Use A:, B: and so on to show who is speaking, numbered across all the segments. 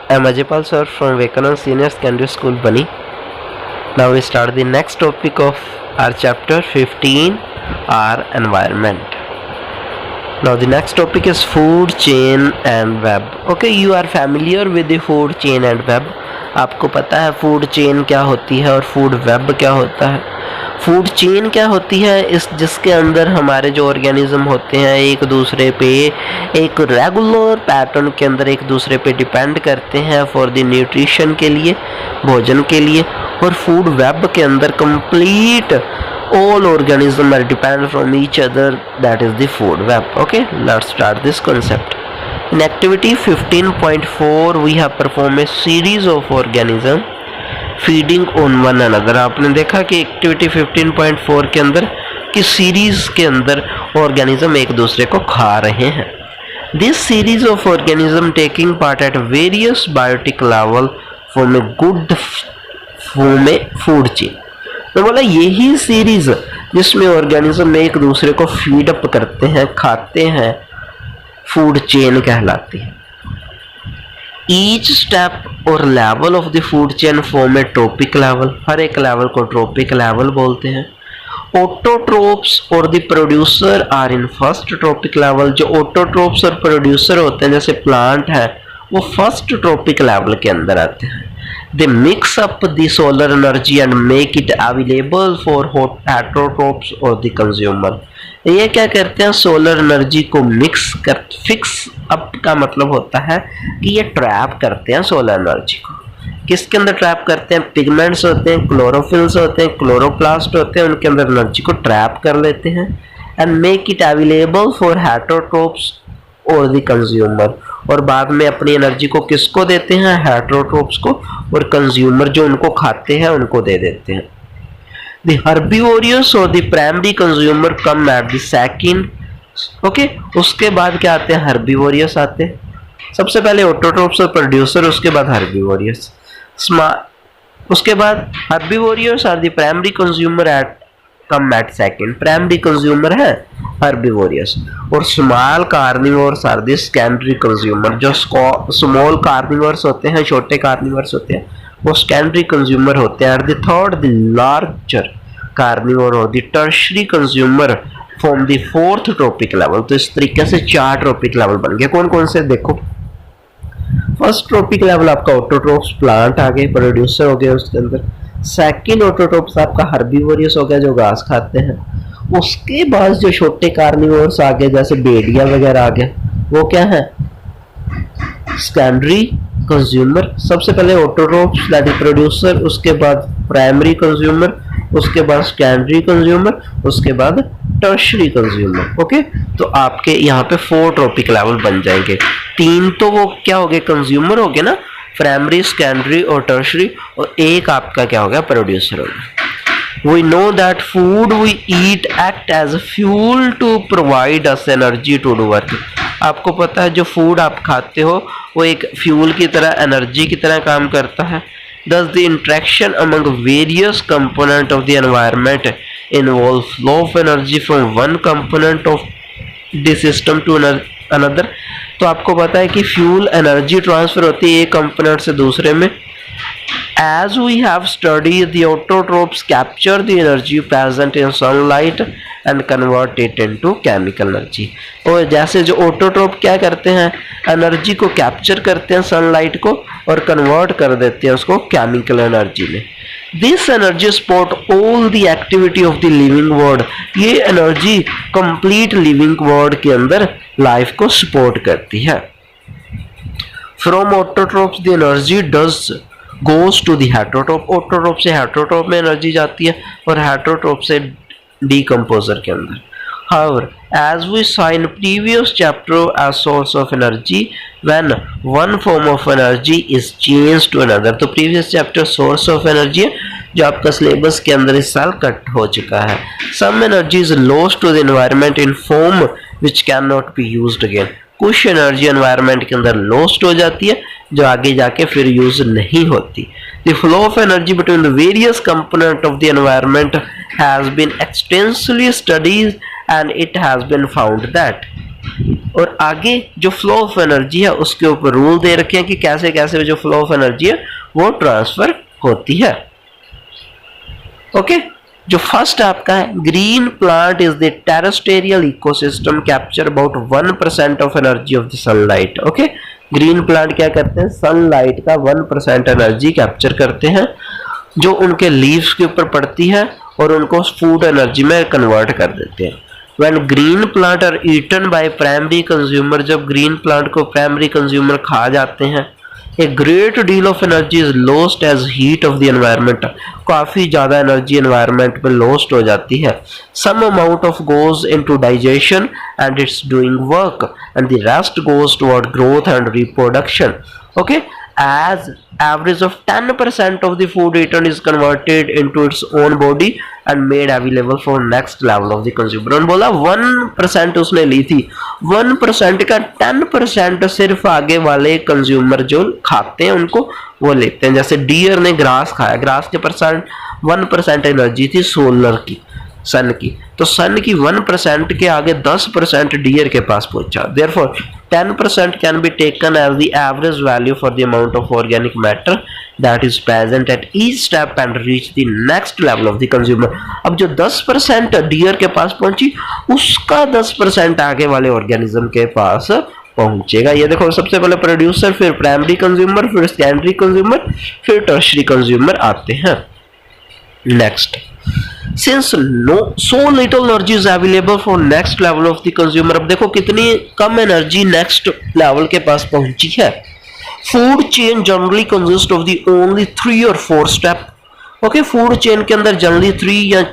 A: I am Ajaypal sir from Vivekanand Senior Secondary School, Bani. Now we start the next topic of our chapter 15, our environment. Now the next topic is food chain and web. Okay, you are familiar with the food chain and web. आपको पता है food chain क्या होती है और food web क्या होता है. फूड चेन क्या होती है, इस जिसके अंदर हमारे जो ऑर्गेनिज्म होते हैं एक दूसरे पे एक रेगुलर पैटर्न के अंदर एक दूसरे पे डिपेंड करते हैं फॉर द न्यूट्रिशन के लिए, भोजन के लिए. और फूड वेब के अंदर complete all organisms are dependent from each other, that is the food web. Okay, let's start this concept. In activity 15.4 we have performed a series of organisms feeding on one another. आपने देखा कि activity 15.4 के अंदर कि series के अंदर organism एक दूसरे को खा रहे हैं. This series of organism taking part at various biotic level form a good food chain. तो बोला यही सीरीज जिसमें ऑर्गेनिज्म एक दूसरे को फीड अप करते हैं, खाते हैं, फूड चेन कहलाती है. ईच स्टेप और level of the food chain form a trophic level. हर एक लेवल को ट्रोपिक लेवल बोलते हैं. ऑटोट्रोप्स और the producer are in first trophic level. जो ऑटोट्रोप्स और प्रोड्यूसर होते हैं जैसे प्लांट है वो फर्स्ट ट्रोपिक लेवल के अंदर आते हैं. They mix up the solar energy and make it available for heterotrophs or the consumer. ये क्या करते हैं, सोलर एनर्जी को फिक्स अप का मतलब होता है कि ये ट्रैप करते हैं सोलर एनर्जी को. किसके अंदर ट्रैप करते हैं, पिगमेंट्स होते हैं, क्लोरोफिल्स होते हैं, क्लोरोप्लास्ट होते हैं, उनके अंदर एनर्जी को ट्रैप कर लेते हैं and make it available for heterotrophs और द कंज्यूमर. और बाद में अपनी एनर्जी को किसको देते हैं, हेटेरोट्रोप्स को, और कंज्यूमर जो उनको खाते हैं उनको दे देते हैं. द हर्बीवोरियस और the primary consumer come at the second. Okay, उसके बाद क्या आते हैं, हर्बीवोरियस आते हैं. सबसे पहले ऑटोट्रोप्स और प्रोड्यूसर, उसके बाद हर्बीवोरियस. उसके बाद herbivorous are the primary consumer at come at second. Primary consumer है हर्बीवोरियस और small carnivores are the secondary consumer. जो स्मॉल कार्निवोर्स होते हैं, छोटे कार्निवोर्स होते हैं, वो सेकेंडरी कंज्यूमर होते हैं. The third the larger carnivore और the tertiary consumer from the fourth trophic level. तो इस तरीके से 4 ट्रोपिक लेवल बन गए. कौन कौन से देखो. फर्स्ट ट्रोपिक लेवल आपका ऑटोट्रोप्स, प्लांट आ गए, प्रोड्यूसर हो गया उसके अंदर. सेकंड ऑटोट्रोप्स आपका हर्बीवोरियस हो गया जो घास खाते हैं. उसके बाद जो छोटे कार्निवोर्स आ गए जैसे भेड़िया वगैरह आ गए, वो क्या है, सेकेंडरी कंज्यूमर. सबसे पहले ऑटोट्रोप्स दैट इज प्रोड्यूसर, उसके बाद प्राइमरी कंज्यूमर, उसके बाद सेकेंडरी कंज्यूमर, उसके बाद टर्शियरी कंज्यूमर. ओके, तो आपके यहाँ पे 4 ट्रोपिक लेवल बन जाएंगे. 3 तो वो क्या हो गए, कंज्यूमर हो गए ना, प्राइमरी, सेकेंडरी और टर्शियरी, और एक आपका क्या हो गया, प्रोड्यूसर हो गया. We know that food we eat act as fuel to provide us energy to do work. आपको पता है जो फूड आप खाते हो वो एक फ्यूल की तरह, एनर्जी की तरह काम करता है. Thus the interaction among various components of the environment involve flow of energy from one component of the system to another. तो आपको पता है कि फ्यूल एनर्जी ट्रांसफर होती है एक कंपोनेंट से दूसरे में. As we have studied, the autotrophs capture the energy present in sunlight and convert it into chemical energy. और जैसे जो ऑटोट्रोप क्या करते हैं, एनर्जी को कैप्चर करते हैं सनलाइट को और कन्वर्ट कर देते हैं उसको केमिकल एनर्जी में. This energy support all the activity of the living world. ये एनर्जी कंप्लीट लिविंग वर्ल्ड के अंदर लाइफ को सपोर्ट करती है. From autotrophs the energy goes to the heterotroph. Autotroph से हेटेरोट्रोप में एनर्जी जाती है और हेटेरोट्रोप से डीकंपोजर के अंदर. However, as we saw in previous chapter, as source of energy when one form of energy is changed to another. तो previous chapter source of energy है जो आपका सिलेबस के अंदर इस साल कट हो चुका है. Some energy is lost to the environment in form which cannot be used again. कुछ एनर्जी एनवायरनमेंट के अंदर लॉस्ट हो जाती है जो आगे जाके फिर यूज नहीं होती. The flow of energy between the various components of the environment has been extensively studied and it has been found that और आगे जो फ्लो ऑफ एनर्जी है उसके ऊपर रूल दे रखे हैं कि कैसे कैसे जो फ्लो ऑफ एनर्जी है वो ट्रांसफर होती है। ओके, जो फर्स्ट आपका है, green plant is the terrestrial ecosystem capture about 1% of energy of the sunlight. Okay, green plant क्या करते हैं, सनलाइट का 1% एनर्जी कैप्चर करते हैं जो उनके लीव्स के ऊपर पड़ती है और उनको फूड एनर्जी में कन्वर्ट कर देते हैं। When green plant are eaten by primary consumer, जब green plant को primary consumer खा जाते हैं, a great deal of energy is lost as heat of the environment, काफ़ी ज़्यादा energy environment में lost हो जाती है। Some amount of goes into digestion and it's doing work and the rest goes toward growth and reproduction. Okay, as average of 10% of the food eaten is converted into its own body and made available for next level of the consumer। उन्होंने बोला 1% उसने ली थी, 1% का 10% सिर्फ आगे वाले consumer जो खाते हैं उनको वो लेते हैं। जैसे डियर ने ग्रास खाया, ग्रास के परसेंट 1% एनर्जी थी सोलर की, सन की, तो सन की 1% के आगे 10% डियर के पास पहुंचा। Therefore 10% can be taken as the average value for the amount of organic matter that is present at each step and reach the next level of the consumer. अब जो 10% डियर के पास पहुंची उसका 10% आगे वाले ऑर्गेनिज्म के पास पहुंचेगा। ये देखो, सबसे पहले प्रोड्यूसर, फिर प्राइमरी कंज्यूमर, फिर सेकेंडरी कंज्यूमर, फिर टर्शियरी कंज्यूमर आते हैं। Next, since so little energy is available for next level of the consumer, अब देखो कितनी कम एनर्जी नेक्स्ट लेवल के पास पहुंची है। Food chain generally consist of the only 3 or 4 step. Okay, food chain के अंदर जनरली 3 या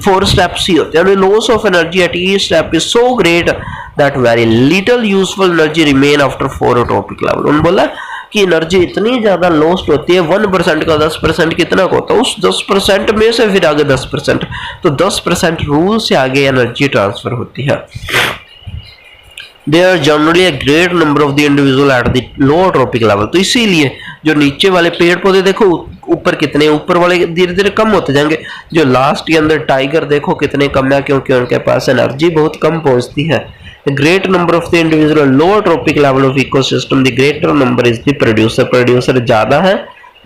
A: 4 स्टेप्स ही होते हैं। Loss of energy at each step is so great that very little useful energy remain after 4 trophic level. उन्होंने बोला कि energy इतनी ज्यादा लॉस्ट होती है, 1% का 10% कितना होता है, उस 10% में से फिर आगे 10%, तो 10% रूल से आगे एनर्जी ट्रांसफर होती है। There are generally a great number of the individual at the lower tropic level, तो इसीलिए जो नीचे वाले पेड़ पौधे देखो ऊपर कितने, ऊपर वाले धीरे धीरे कम होते जाएंगे। जो लास्ट के अंदर टाइगर देखो कितने कम है, क्योंकि उनके पास एनर्जी बहुत कम पहुंचती है। The great number of the individual lower tropic level of ecosystem, the greater number is the producer, producer ज्यादा है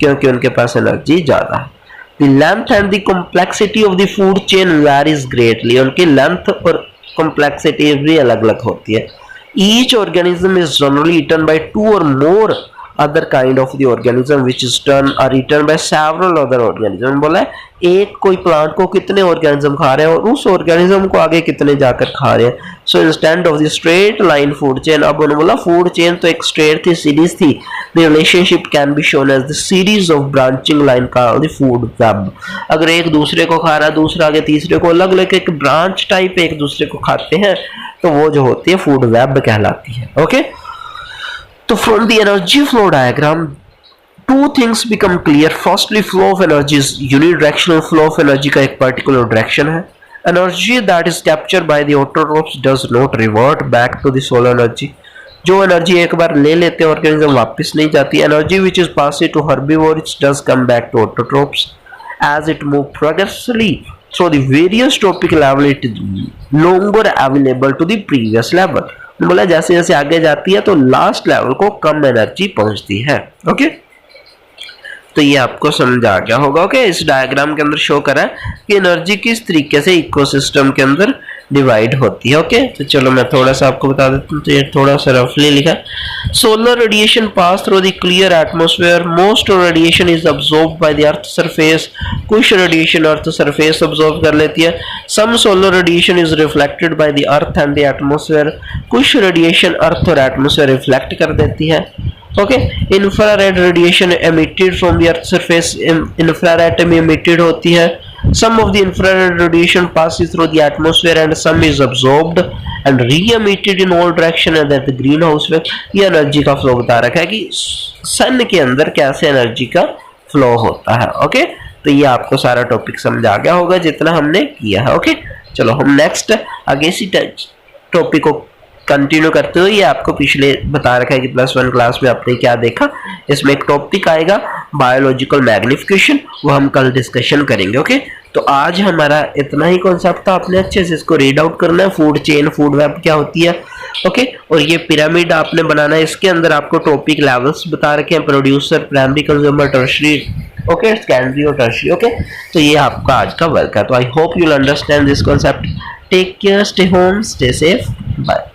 A: क्योंकि उनके पास एनर्जी ज्यादा है। The length and the complexity of the food chain varies greatly, उनकी लेंथ और complexity भी अलग अलग होती है। Each organism is generally eaten by 2 or more other kind of the organism which is done are eaten by several other organism। बोला है एक कोई प्लांट को कितने ऑर्गेनिज्म खा रहे हैं और उस ऑर्गेनिज्म को आगे कितने जाकर खा रहे हैं। So instant of the straight line food chain, अब उन्होंने बोला फूड चेन तो एक स्ट्रेट थी, सीरीज थी। The relationship can be shown as the series of branching line called the food web. अगर एक दूसरे को खा रहा है, दूसरा आगे तीसरे को, अलग अलग एक ब्रांच टाइप एक दूसरे को खाते हैं, तो वो जो होती है फूड वेब कहलाती है। ओके, तो from the energy flow diagram two things become clear. Firstly, flow of energy is unidirectional flow of energy का एक particular direction है। Energy that is captured by the autotrophs does not revert back to the solar energy। जो energy एक बार ले लेते हैं organism वापस नहीं जाती। Energy which is passed to herbivores does come back to autotrophs as it move progressively through the various trophic level, it is longer available to the previous level। बोला जैसे जैसे आगे जाती है तो लास्ट लेवल को कम एनर्जी पहुंचती है। ओके, तो ये आपको समझ आ गया होगा। ओके, इस डायग्राम के अंदर शो करा है कि एनर्जी किस तरीके से इकोसिस्टम के अंदर डिवाइड होती है। ओके, तो चलो मैं थोड़ा सा आपको बता देता हूँ। तो ये थोड़ा सा रफली लिखा, solar radiation pass through the clear atmosphere, most radiation is absorbed by the earth surface, कुछ रेडिएशन अर्थ सरफेस अब्सॉर्ब कर लेती है। Some solar radiation is reflected by the earth and the atmosphere, कुछ रेडिएशन अर्थ और atmosphere reflect कर देती है। Okay, infrared radiation emitted from the earth surface, infrared में एमिटेड होती है। Some of the infrared radiation passes through the atmosphere and some is absorbed and re-emitted in all direction and that the greenhouse effect। ये energy का flow बता रखा है कि सन के अंदर कैसे एनर्जी का फ्लो होता है। ओके, तो ये आपको सारा टॉपिक समझ आ गया होगा जितना हमने किया है। ओके, चलो हम नेक्स्ट आगे इसी टॉपिक को कंटिन्यू करते हुए, ये आपको पिछले बता रखा है कि +1 क्लास में आपने क्या देखा। इसमें एक टॉपिक आएगा बायोलॉजिकल मैग्निफिकेशन, वो हम कल डिस्कशन करेंगे। ओके, तो आज हमारा इतना ही कॉन्सेप्ट था, आपने अच्छे से इसको रीड आउट करना है। फूड चेन, फूड वेब क्या होती है, ओके, और ये पिरामिड आपने बनाना है। इसके अंदर आपको टॉपिक लेवल्स बता रखे हैं, producer, primary, consumer, tertiary, okay, secondary और टर्शियरी। ओके, तो ये आपका आज का वर्क है। तो I hope you will understand this concept. Take care, stay home, stay safe, bye.